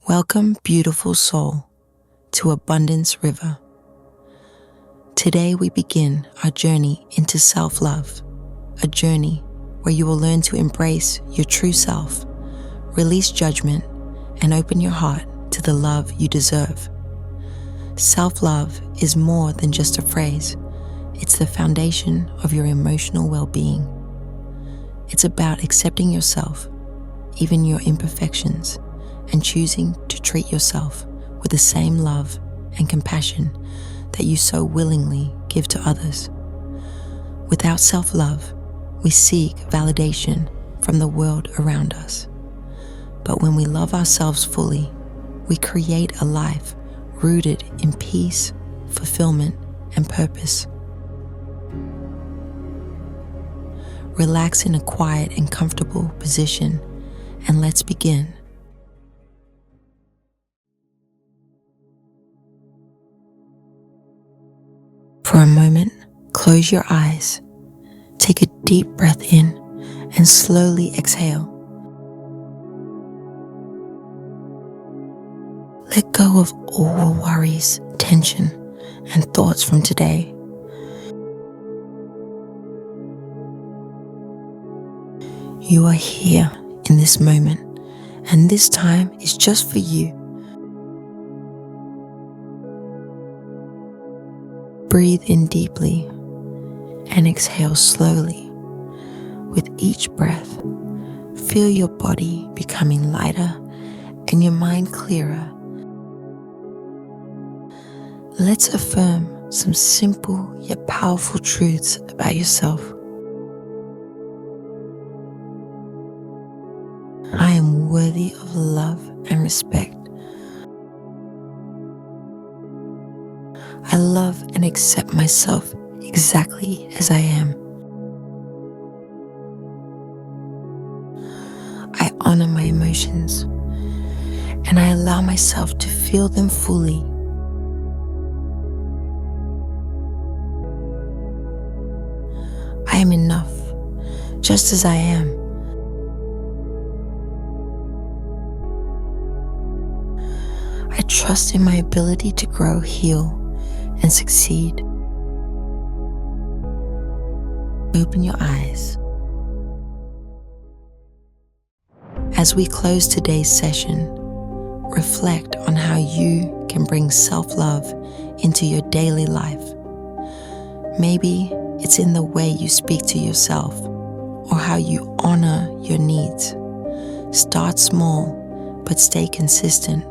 Welcome, beautiful soul, to Abundance River. Today we begin our journey into self-love, a journey where you will learn to embrace your true self, release judgment, and open your heart to the love you deserve. Self-love is more than just a phrase. It's the foundation of your emotional well-being. It's about accepting yourself, even your imperfections, and choosing to treat yourself with the same love and compassion that you so willingly give to others. Without self-love, we seek validation from the world around us. But when we love ourselves fully, we create a life rooted in peace, fulfillment, and purpose. Relax in a quiet and comfortable position, and let's begin. For a moment, close your eyes, take a deep breath in, and slowly exhale. Let go of all worries, tension, and thoughts from today. You are here in this moment, and this time is just for you. Breathe in deeply and exhale slowly. With each breath, feel your body becoming lighter and your mind clearer. Let's affirm some simple yet powerful truths about yourself. I am worthy of love and respect. I love and accept myself exactly as I am. I honor my emotions, and I allow myself to feel them fully. I am enough, just as I am. I trust in my ability to grow, heal, and succeed. Open your eyes. As we close today's session, reflect on how you can bring self-love into your daily life. Maybe it's in the way you speak to yourself or how you honor your needs. Start small, but stay consistent.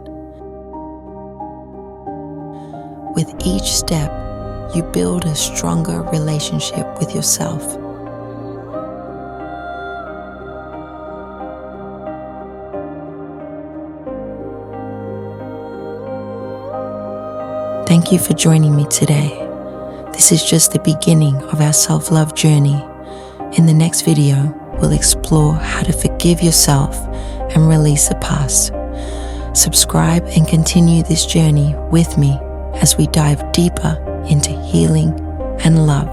With each step, you build a stronger relationship with yourself. Thank you for joining me today. This is just the beginning of our self-love journey. In the next video, we'll explore how to forgive yourself and release the past. Subscribe and continue this journey with me as we dive deeper into healing and love.